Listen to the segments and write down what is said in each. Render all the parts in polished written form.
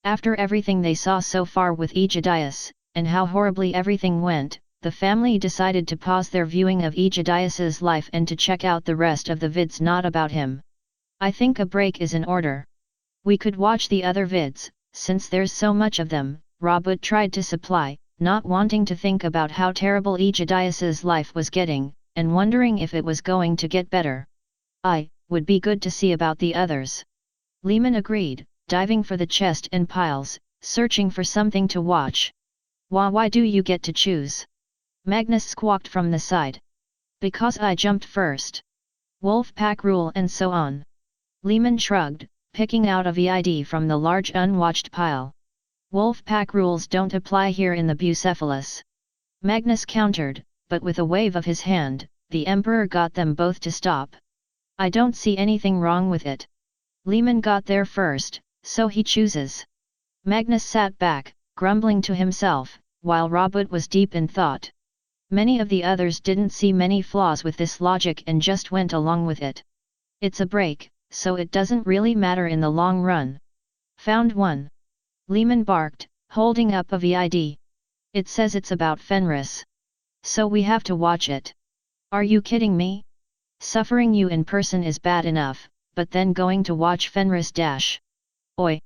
After everything they saw so far with Aegidius, and how horribly everything went, the family decided to pause their viewing of Aegidius's life and to check out the rest of the vids not about him. I think a break is in order. We could watch the other vids, since there's so much of them, Robert tried to supply, not wanting to think about how terrible Aegidius's life was getting, and wondering if it was going to get better. Would be good to see about the others. Leman agreed, diving for the chest and piles, searching for something to watch. Why do you get to choose? Magnus squawked from the side. Because I jumped first. Wolf pack rule and so on. Leman shrugged, picking out a VID from the large unwatched pile. Wolf pack rules don't apply here in the Bucephalus. Magnus countered, but with a wave of his hand, the Emperor got them both to stop. I don't see anything wrong with it. Leman got there first, so he chooses. Magnus sat back, grumbling to himself, while Robert was deep in thought. Many of the others didn't see many flaws with this logic and just went along with it. It's a break, so it doesn't really matter in the long run. Found one. Leman barked, holding up a VID. It says it's about Fenris. So we have to watch it. Are you kidding me? Suffering you in person is bad enough, but then going to watch Fenris dash. Oi!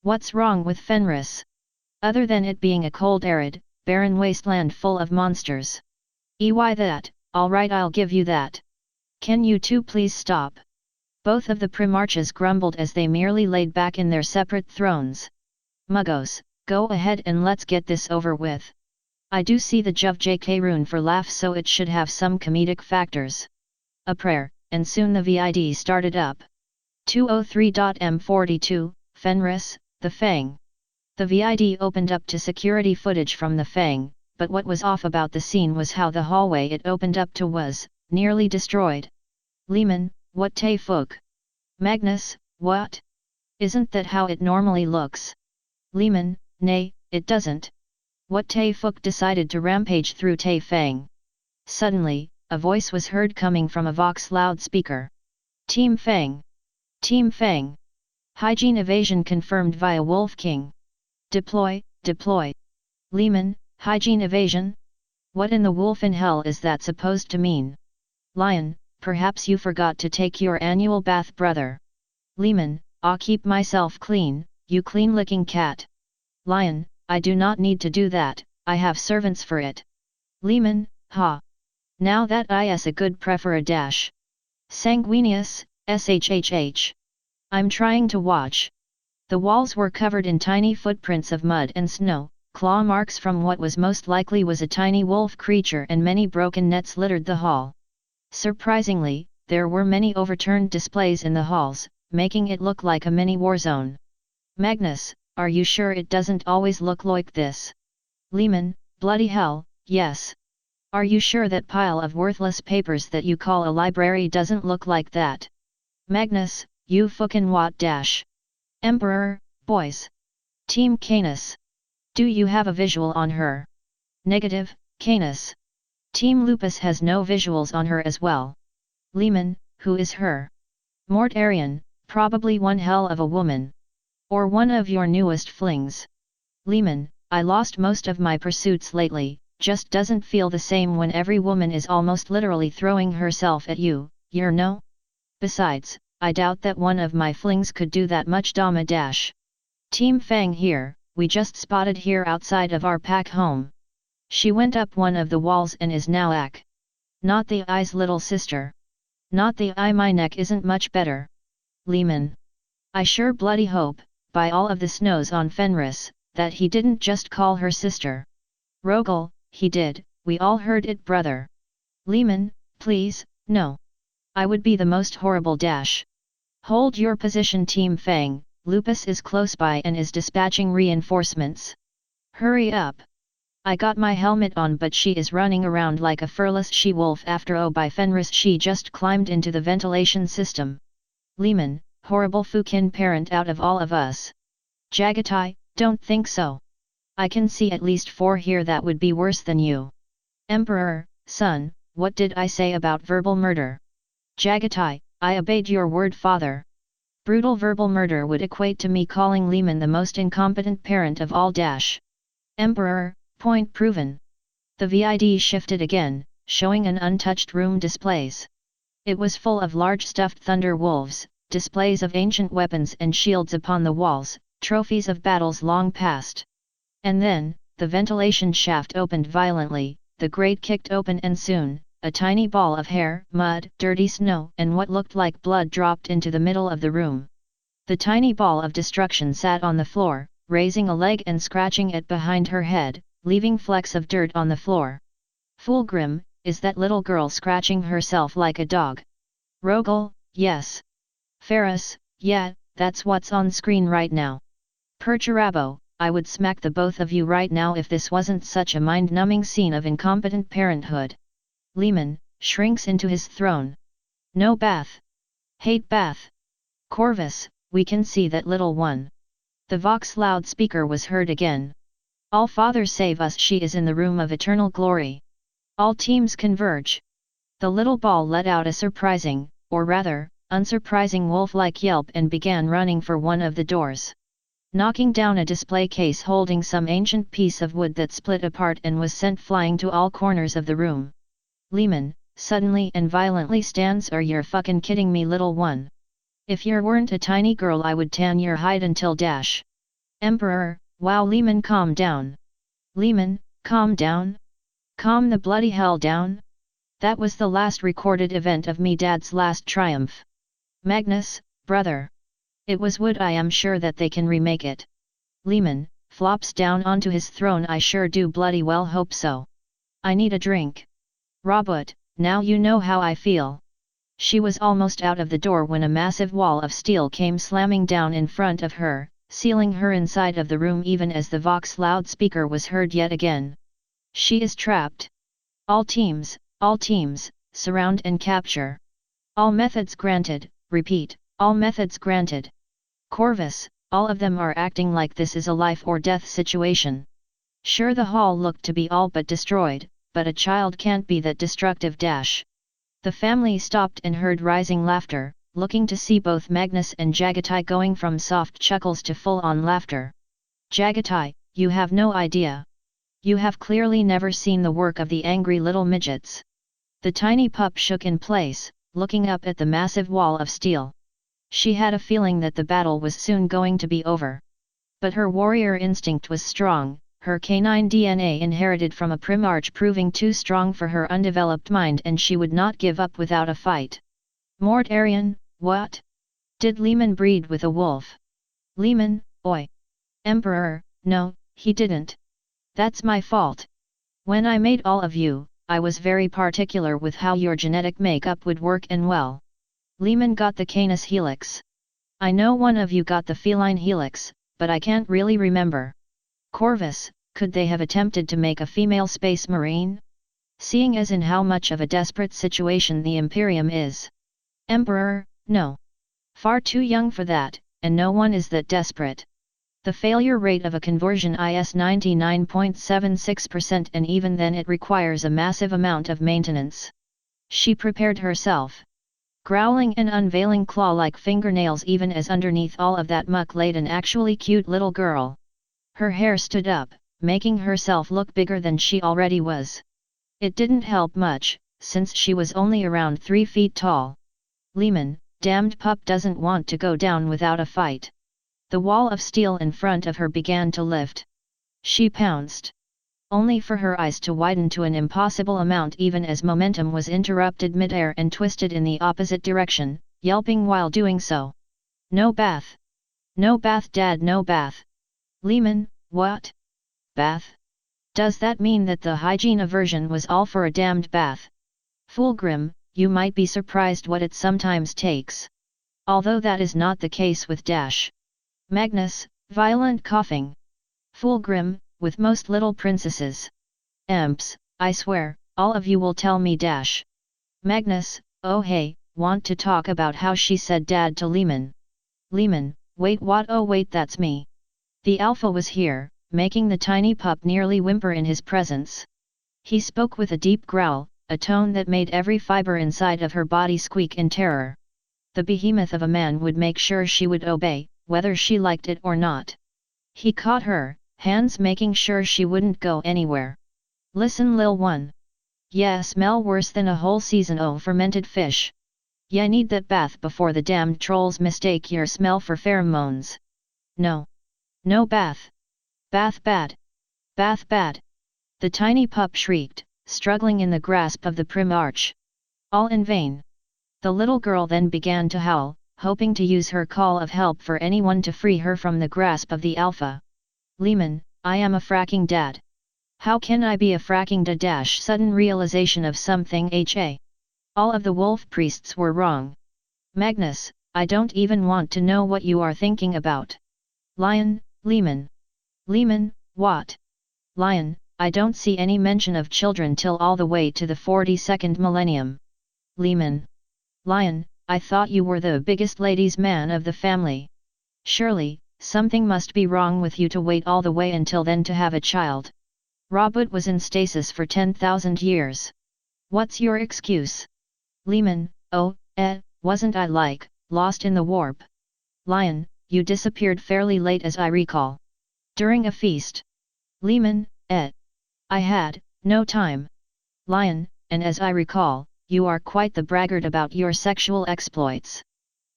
What's wrong with Fenris? Other than it being a cold arid, barren wasteland full of monsters. That, alright, I'll give you that. Can you two please stop? Both of the Primarchs grumbled as they merely laid back in their separate thrones. Muggos, go ahead and let's get this over with. I do see the Juv JK rune for laugh, so it should have some comedic factors. A prayer, and soon the VID started up. 203.M42, Fenris, the Fang. The VID opened up to security footage from the Fang, but what was off about the scene was how the hallway it opened up to was nearly destroyed. Leman, what the fuck? Magnus, what? Isn't that how it normally looks? Leman, nay, it doesn't. What the fuck decided to rampage through the Fang? Suddenly, a voice was heard coming from a Vox loudspeaker. Team Fang! Team Fang! Hygiene evasion confirmed via Wolf King. Deploy, deploy! Leman, hygiene evasion? What in the wolf in hell is that supposed to mean? Lion, perhaps you forgot to take your annual bath, brother. Leman, I'll keep myself clean, you clean-licking cat. Lion, I do not need to do that, I have servants for it. Leman, ha! Now that is a good prefer a dash. Sanguinius, shhh. I'm trying to watch. The walls were covered in tiny footprints of mud and snow, claw marks from what was most likely was a tiny wolf creature, and many broken nets littered the hall. Surprisingly, there were many overturned displays in the halls, making it look like a mini war zone. Magnus, are you sure it doesn't always look like this? Leman, bloody hell, yes. Are you sure that pile of worthless papers that you call a library doesn't look like that? Magnus, you fucking what dash? Emperor, boys. Team Canis. Do you have a visual on her? Negative, Canis. Team Lupus has no visuals on her as well. Leman, who is her? Mort Arian, probably one hell of a woman. Or one of your newest flings. Leman, I lost most of my pursuits lately. Just doesn't feel the same when every woman is almost literally throwing herself at you, no? Besides, I doubt that one of my flings could do that much dash. Team Fang here, we just spotted here outside of our pack home. She went up one of the walls and is now not the eye's little sister. Not the eye, my neck isn't much better. Leman. I sure bloody hope, by all of the snows on Fenris, that he didn't just call her sister. Rogel, he did, we all heard it, brother. Leman, please, no. I would be the most horrible dash. Hold your position, Team Fang, Lupus is close by and is dispatching reinforcements. Hurry up. I got my helmet on, but she is running around like a furless she-wolf after by Fenris. She just climbed into the ventilation system. Leman, horrible Fukin parent out of all of us. Jagatai, don't think so. I can see at least 4 here that would be worse than you. Emperor, son, what did I say about verbal murder? Jagatai, I obeyed your word, father. Brutal verbal murder would equate to me calling Leman the most incompetent parent of all. Emperor, point proven. The VID shifted again, showing an untouched room displays. It was full of large stuffed thunder wolves, displays of ancient weapons and shields upon the walls, trophies of battles long past. And then, the ventilation shaft opened violently, the grate kicked open and soon, a tiny ball of hair, mud, dirty snow and what looked like blood dropped into the middle of the room. The tiny ball of destruction sat on the floor, raising a leg and scratching it behind her head, leaving flecks of dirt on the floor. Fulgrim, is that little girl scratching herself like a dog? Rogel, yes. Ferris, yeah, that's what's on screen right now. Perturabo, I would smack the both of you right now if this wasn't such a mind-numbing scene of incompetent parenthood. Leman, shrinks into his throne. No bath. Hate bath. Corvus, we can see that little one. The Vox loudspeaker was heard again. All Father save us, she is in the room of eternal glory. All teams converge. The little ball let out a surprising, or rather, unsurprising wolf-like yelp and began running for one of the doors. Knocking down a display case holding some ancient piece of wood that split apart and was sent flying to all corners of the room. Leman, suddenly and violently stands. Are you fucking kidding me, little one? If you weren't a tiny girl I would tan your hide until dash. Emperor, wow. Leman, calm down. Leman, calm down. Calm the bloody hell down. That was the last recorded event of me dad's last triumph. Magnus, brother. It was wood. I am sure that they can remake it. Leman, flops down onto his throne. I sure do bloody well hope so. I need a drink. Robot, now you know how I feel. She was almost out of the door when a massive wall of steel came slamming down in front of her, sealing her inside of the room even as the Vox loudspeaker was heard yet again. She is trapped. All teams, surround and capture. All methods granted, repeat, all methods granted. Corvus, all of them are acting like this is a life or death situation. Sure, the hall looked to be all but destroyed, but a child can't be that destructive. The family stopped and heard rising laughter, looking to see both Magnus and Jagatai going from soft chuckles to full-on laughter. Jagatai, you have no idea. You have clearly never seen the work of the angry little midgets. The tiny pup shook in place, looking up at the massive wall of steel. She had a feeling that the battle was soon going to be over. But her warrior instinct was strong, her canine DNA inherited from a primarch proving too strong for her undeveloped mind, and she would not give up without a fight. Mort Arian, what? Did Leman breed with a wolf? Leman, oi. Emperor, no, he didn't. That's my fault. When I made all of you, I was very particular with how your genetic makeup would work, and well. Leman got the Canis helix. I know one of you got the feline helix, but I can't really remember. Corvus, could they have attempted to make a female space marine? Seeing as in how much of a desperate situation the Imperium is. Emperor, no. Far too young for that, and no one is that desperate. The failure rate of a conversion is 99.76%, and even then it requires a massive amount of maintenance. She prepared herself. Growling and unveiling claw-like fingernails even as underneath all of that muck laid an actually cute little girl. Her hair stood up, making herself look bigger than she already was. It didn't help much, since she was only around 3 feet tall. Leman, damned pup, doesn't want to go down without a fight. The wall of steel in front of her began to lift. She pounced. Only for her eyes to widen to an impossible amount even as momentum was interrupted mid-air and twisted in the opposite direction, yelping while doing so. No bath. No bath, Dad, no bath. Leman, what? Bath? Does that mean that the hygiene aversion was all for a damned bath? Fulgrim, you might be surprised what it sometimes takes. Although that is not the case with Dash. Magnus, violent coughing. Fulgrim, with most little princesses. Emps, I swear, all of you will tell me Dash. Magnus, oh hey, want to talk about how she said dad to Leman. Leman, wait, what? Oh wait, that's me. The alpha was here, making the tiny pup nearly whimper in his presence. He spoke with a deep growl, a tone that made every fiber inside of her body squeak in terror. The behemoth of a man would make sure she would obey, whether she liked it or not. He caught her hands, making sure she wouldn't go anywhere. Listen, Lil One. Yeah, smell worse than a whole season o' fermented fish. Yeah, need that bath before the damned trolls mistake your smell for pheromones. No. No bath. Bath bad. Bath bad. The tiny pup shrieked, struggling in the grasp of the prim arch. All in vain. The little girl then began to howl, hoping to use her call of help for anyone to free her from the grasp of the alpha. Leman, I am a fracking dad. How can I be a fracking dad? Sudden realization of something. All of the wolf priests were wrong. Magnus, I don't even want to know what you are thinking about. Lion, Leman. Leman, what? Lion, I don't see any mention of children till all the way to the 42nd millennium. Leman. Lion, I thought you were the biggest ladies' man of the family. Surely, something must be wrong with you to wait all the way until then to have a child. Robert was in stasis for 10,000 years. What's your excuse? Leman, wasn't I lost in the warp? Lion, you disappeared fairly late as I recall. During a feast. Leman, I had no time. Lion, and as I recall, you are quite the braggart about your sexual exploits.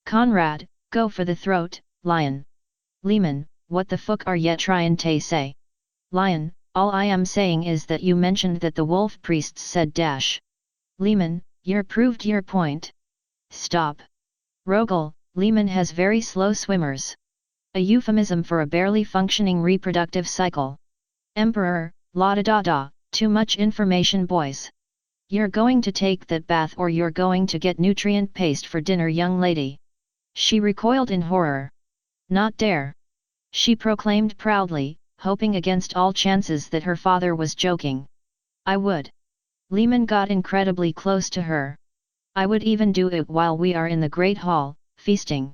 Conrad, go for the throat, Lion. Leman, what the fuck are ya trying to say? Lion, all I am saying is that you mentioned that the wolf priests said dash. Leman, you're proved your point. Stop. Rogel, Leman has very slow swimmers. A euphemism for a barely functioning reproductive cycle. Emperor, la da da da, too much information, boys. You're going to take that bath or you're going to get nutrient paste for dinner, young lady. She recoiled in horror. Not dare. She proclaimed proudly, hoping against all chances that her father was joking. I would. Leman got incredibly close to her. I would even do it while we are in the Great Hall, feasting.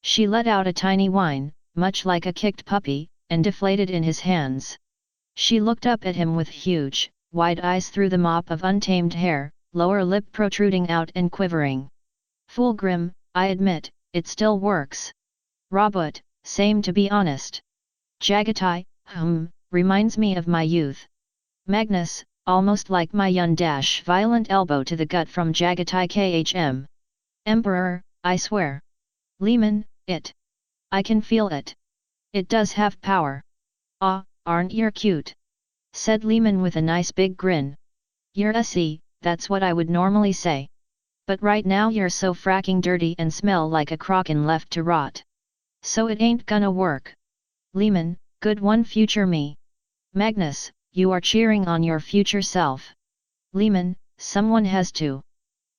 She let out a tiny whine, much like a kicked puppy, and deflated in his hands. She looked up at him with huge, wide eyes through the mop of untamed hair, lower lip protruding out and quivering. Fulgrim, I admit, it still works. Robert, same to be honest. Jagatai, reminds me of my youth. Magnus, almost like my young dash violent elbow to the gut from Jagatai khm. Emperor, I swear. Leman, I can feel it. It does have power. Ah, aren't you cute? Said Leman with a nice big grin. You're a that's what I would normally say. But right now you're so fracking dirty and smell like a kraken left to rot. So it ain't gonna work. Leman, good one, future me. Magnus, you are cheering on your future self. Leman, someone has to.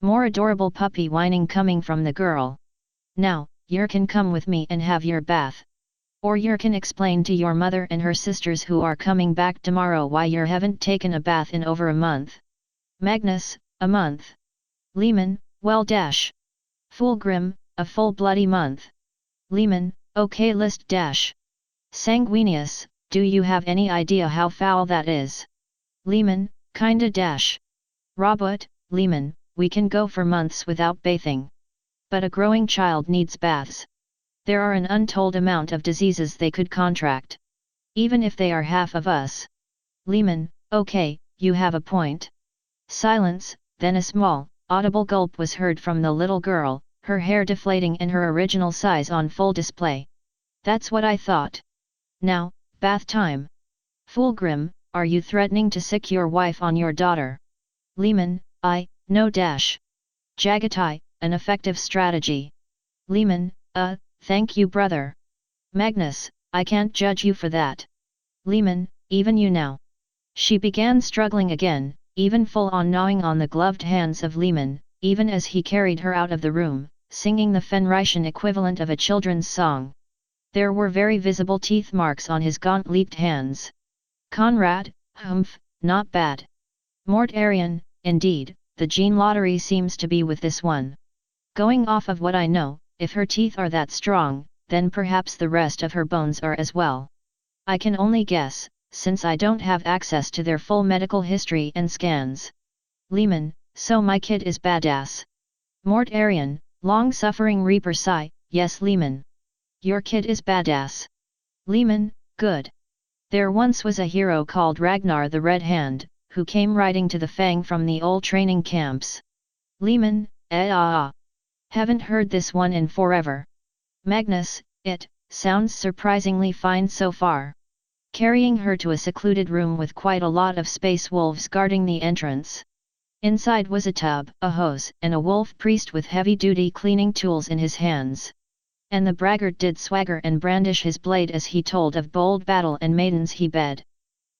More adorable puppy whining coming from the girl. Now, you can come with me and have your bath. Or you can explain to your mother and her sisters who are coming back tomorrow why you haven't taken a bath in over a month. Magnus, a month. Leman, well dash. Fulgrim, a full bloody month. Leman, okay list dash. Sanguinius, do you have any idea how foul that is? Leman, kinda dash. Robert, Leman, we can go for months without bathing. But a growing child needs baths. There are an untold amount of diseases they could contract. Even if they are half of us. Leman, okay, you have a point. Silence, then a small, audible gulp was heard from the little girl, her hair deflating and her original size on full display. That's what I thought. Now, bath time. Fulgrim, are you threatening to sick your wife on your daughter? Leman, no dash. Jagatai, an effective strategy. Leman, thank you brother. Magnus, I can't judge you for that. Leman, even you now. She began struggling again, even full on gnawing on the gloved hands of Leman, even as he carried her out of the room, singing the Fenrician equivalent of a children's song. There were very visible teeth marks on his gaunt-leaped hands. Conrad, not bad. Mort Aryan, indeed, the gene lottery seems to be with this one. Going off of what I know, if her teeth are that strong, then perhaps the rest of her bones are as well. I can only guess, since I don't have access to their full medical history and scans. Leman, so my kid is badass. Mort Aryan, Long-suffering Reaper sigh, yes Leman. Your kid is badass. Leman, good. There once was a hero called Ragnar the Red Hand, who came riding to the Fang from the old training camps. Leman, haven't heard this one in forever. Magnus, it sounds surprisingly fine so far. Carrying her to a secluded room with quite a lot of space wolves guarding the entrance. Inside was a tub, a hose, and a wolf priest with heavy-duty cleaning tools in his hands. And the braggart did swagger and brandish his blade as he told of bold battle and maidens he bed.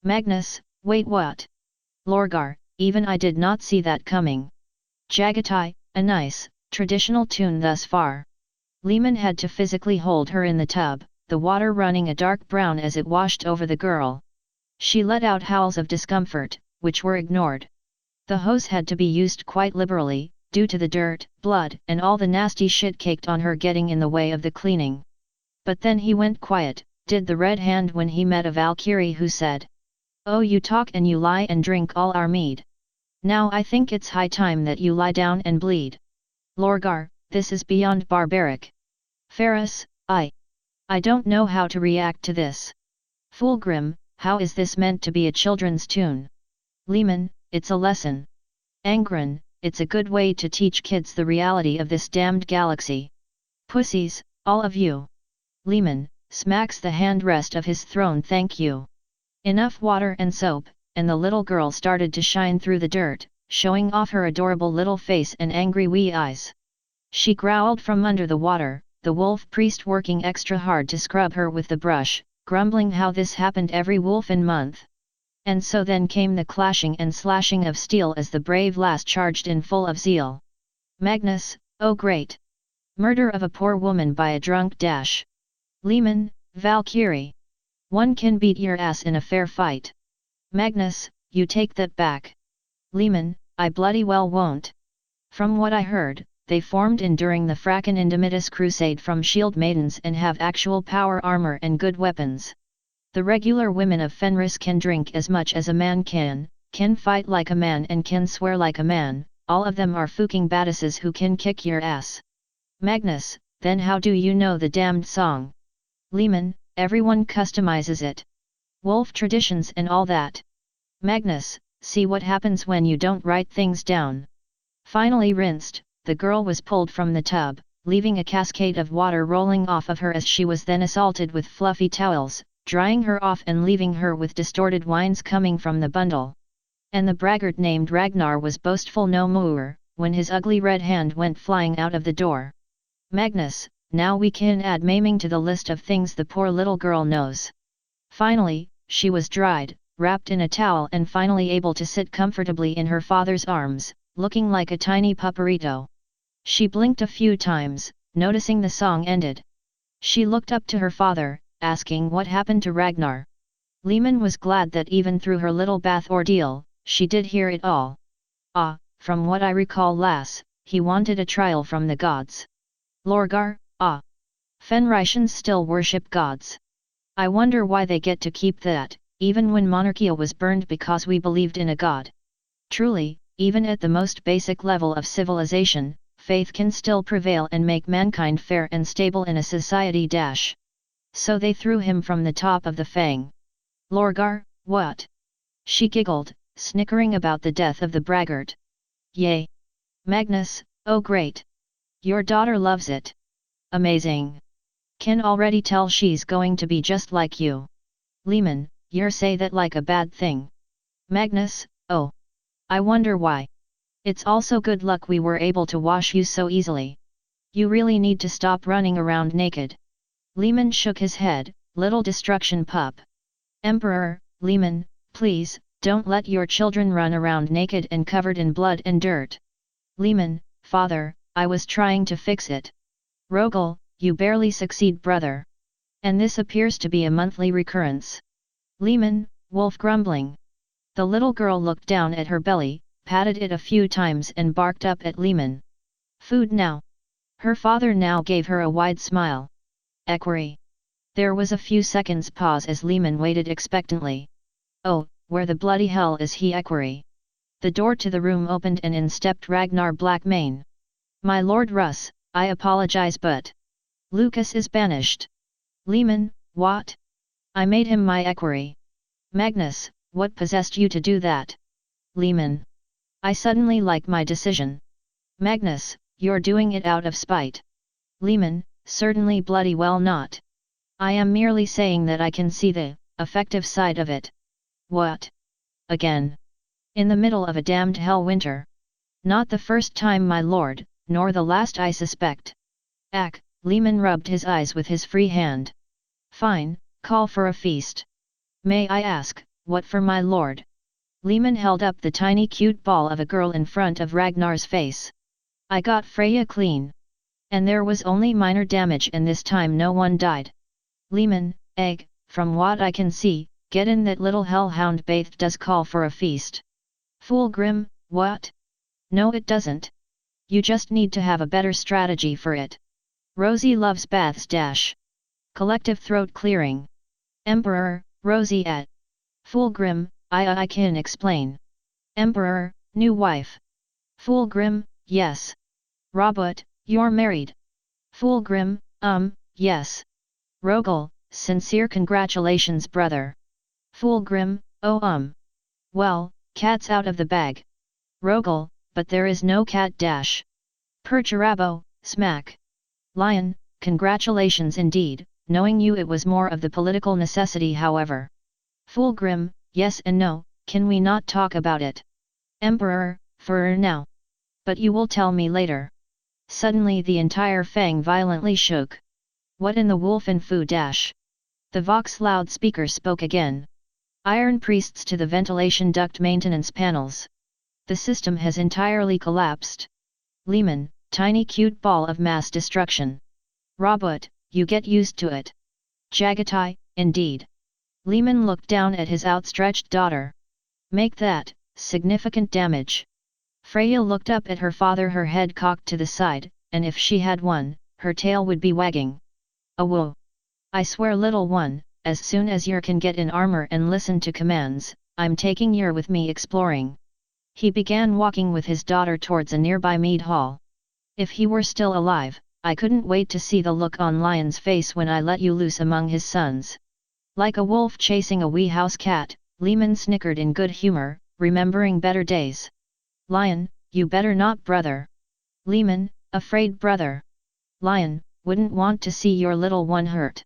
Magnus, wait what? Lorgar, even I did not see that coming. Jagatai, a nice, traditional tune thus far. Leman had to physically hold her in the tub, the water running a dark brown as it washed over the girl. She let out howls of discomfort, which were ignored. The hose had to be used quite liberally, due to the dirt, blood, and all the nasty shit caked on her getting in the way of the cleaning. But then he went quiet, did the Red Hand, when he met a Valkyrie who said, "Oh, you talk and you lie and drink all our mead. Now I think it's high time that you lie down and bleed. Lorgar, this is beyond barbaric. Ferris, I don't know how to react to this. Fulgrim, how is this meant to be a children's tune? Leman, it's a lesson. Angren, it's a good way to teach kids the reality of this damned galaxy. Pussies, all of you." Leman smacks the handrest of his throne. Thank you. Enough water and soap, and the little girl started to shine through the dirt, showing off her adorable little face and angry wee eyes. She growled from under the water, the wolf priest working extra hard to scrub her with the brush, grumbling how this happened every wolfen month. And so then came the clashing and slashing of steel as the brave lass charged in full of zeal. Magnus, oh great! Murder of a poor woman by a drunk dash. Leman, Valkyrie. One can beat your ass in a fair fight. Magnus, you take that back. Leman, I bloody well won't. From what I heard, they formed in during the Frackan Indomitus crusade from shield maidens and have actual power armor and good weapons. The regular women of Fenris can drink as much as a man can fight like a man and can swear like a man, all of them are fucking badasses who can kick your ass. Magnus, then how do you know the damned song? Leman, everyone customizes it. Wolf traditions and all that. Magnus, see what happens when you don't write things down. Finally rinsed, the girl was pulled from the tub, leaving a cascade of water rolling off of her as she was then assaulted with fluffy towels, drying her off and leaving her with distorted whines coming from the bundle. And the braggart named Ragnar was boastful no more, when his ugly red hand went flying out of the door. Magnus, now we can add maiming to the list of things the poor little girl knows. Finally, she was dried, wrapped in a towel and finally able to sit comfortably in her father's arms, looking like a tiny pupperito. She blinked a few times, noticing the song ended. She looked up to her father, asking what happened to Ragnar. Leman was glad that even through her little bath ordeal, she did hear it all. "Ah, from what I recall lass, he wanted a trial from the gods. Lorgar, Fenrisians still worship gods. I wonder why they get to keep that, even when monarchia was burned because we believed in a god. Truly, even at the most basic level of civilization, faith can still prevail and make mankind fair and stable in a society dash. So they threw him from the top of the Fang. Lorgar, what?" She giggled, snickering about the death of the braggart. "Yay! Magnus, oh great! Your daughter loves it. Amazing! Can already tell she's going to be just like you." Leman, you're say that like a bad thing. Magnus, oh! I wonder why. It's also good luck we were able to wash you so easily. You really need to stop running around naked. Leman shook his head, little destruction pup. Emperor, Leman, please, don't let your children run around naked and covered in blood and dirt. Leman, father, I was trying to fix it. Rogel, you barely succeed brother. And this appears to be a monthly recurrence. Leman, wolf grumbling. The little girl looked down at her belly, patted it a few times and barked up at Leman. Food now. Her father now gave her a wide smile. Equerry. There was a few seconds pause as Leman waited expectantly. Oh, where the bloody hell is he equerry? The door to the room opened and in stepped Ragnar Blackmane. My lord Russ, I apologize but Lucas is banished. Leman, what? I made him my equerry. Magnus, what possessed you to do that? Leman. I suddenly like my decision. Magnus, you're doing it out of spite. Leman, certainly bloody well not. I am merely saying that I can see the effective side of it. What? Again? In the middle of a damned hell winter. Not the first time, my lord, nor the last, I suspect. Ack, Leman rubbed his eyes with his free hand. Fine, call for a feast. May I ask, what for, my lord? Leman held up the tiny cute ball of a girl in front of Ragnar's face. I got Freya clean. And there was only minor damage, and this time no one died. Leman, egg, from what I can see, get in that little hellhound bathed does call for a feast. Fool Grim, what? No it doesn't. You just need to have a better strategy for it. Rosie loves baths dash. Collective throat clearing. Emperor, Rosie at. Fool Grim, I can explain. Emperor, new wife. Fool Grim, yes. Robert, you're married. Fool Grim, yes. Rogel, sincere congratulations brother. Fool Grim, oh well, cat's out of the bag. Rogel, but there is no cat dash. Perturabo, smack. Lion, congratulations indeed, knowing you it was more of the political necessity however. Fool Grim, yes and no, can we not talk about it? Emperor, for now. But you will tell me later. Suddenly the entire fang violently shook. What in the wolf and foo dash? The Vox loudspeaker spoke again. Iron priests to the ventilation duct maintenance panels. The system has entirely collapsed. Leman, tiny cute ball of mass destruction. Robot, you get used to it. Jagatai, indeed. Leman looked down at his outstretched daughter. Make that, significant damage. Freya looked up at her father, her head cocked to the side, and if she had one, her tail would be wagging. Whoa! I swear little one, as soon as you can get in armor and listen to commands, I'm taking you with me exploring. He began walking with his daughter towards a nearby mead hall. If he were still alive, I couldn't wait to see the look on Lion's face when I let you loose among his sons. Like a wolf chasing a wee house cat, Leman snickered in good humor, remembering better days. Lion, you better not brother. Leman, afraid brother. Lion, wouldn't want to see your little one hurt.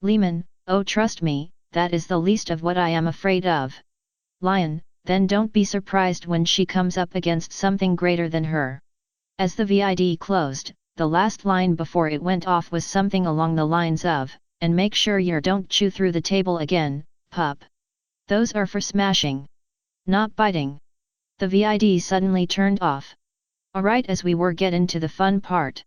Leman, oh trust me, that is the least of what I am afraid of. Lion, then don't be surprised when she comes up against something greater than her. As the VID closed, the last line before it went off was something along the lines of, and make sure you don't chew through the table again, pup. Those are for smashing. Not biting. The VID suddenly turned off. Alright, as we were getting to the fun part.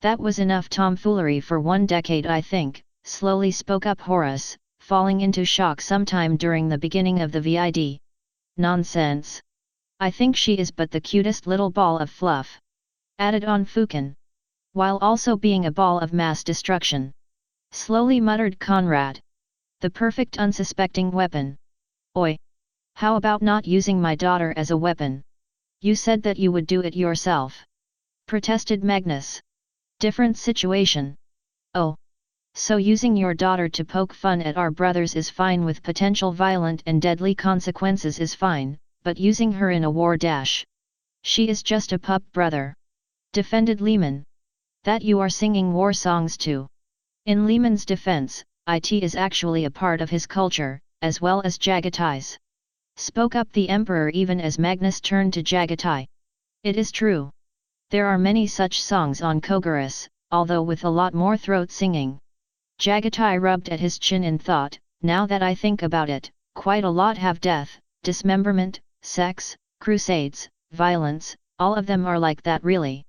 That was enough tomfoolery for 1 decade I think, slowly spoke up Horace, falling into shock sometime during the beginning of the VID. Nonsense. I think she is but the cutest little ball of fluff. Added on Fukin. While also being a ball of mass destruction. Slowly muttered Conrad. The perfect unsuspecting weapon. Oi! How about not using my daughter as a weapon? You said that you would do it yourself. Protested Magnus. Different situation. Oh. So using your daughter to poke fun at our brothers is fine with potential violent and deadly consequences is fine, but using her in a war dash. She is just a pup brother. Defended Leman. That you are singing war songs to. In Leman's defense, it is actually a part of his culture, as well as Jagatai's. Spoke up the Emperor even as Magnus turned to Jagatai. It is true. There are many such songs on Kogaris, although with a lot more throat singing. Jagatai rubbed at his chin and thought, now that I think about it, quite a lot have death, dismemberment, sex, crusades, violence, all of them are like that really.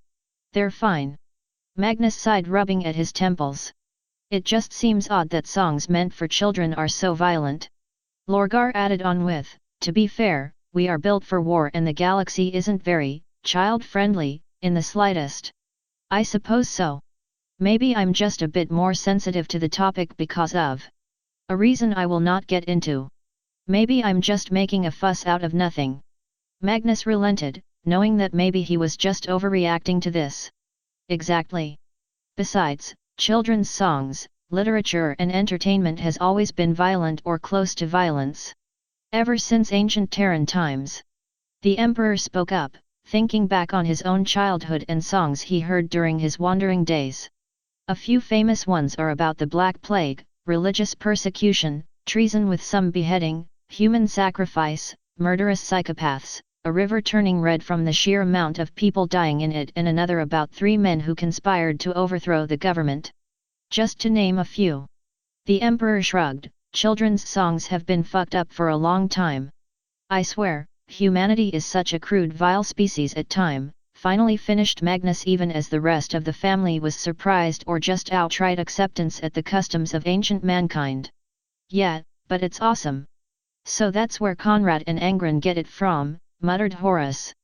They're fine. Magnus sighed, rubbing at his temples. It just seems odd that songs meant for children are so violent. Lorgar added on with, to be fair, we are built for war and the galaxy isn't very child-friendly, in the slightest. I suppose so. Maybe I'm just a bit more sensitive to the topic because of a reason I will not get into. Maybe I'm just making a fuss out of nothing. Magnus relented, knowing that maybe he was just overreacting to this. Exactly. Besides, children's songs, literature and entertainment has always been violent or close to violence. Ever since ancient Terran times. The emperor spoke up, thinking back on his own childhood and songs he heard during his wandering days. A few famous ones are about the Black Plague, religious persecution, treason with some beheading, human sacrifice, murderous psychopaths, a river turning red from the sheer amount of people dying in it, and another about 3 men who conspired to overthrow the government. Just to name a few. The emperor shrugged, children's songs have been fucked up for a long time. I swear, humanity is such a crude vile species at time, finally finished Magnus, even as the rest of the family was surprised or just outright acceptance at the customs of ancient mankind. Yeah, but it's awesome. So that's where Conrad and Angren get it from, muttered Horace.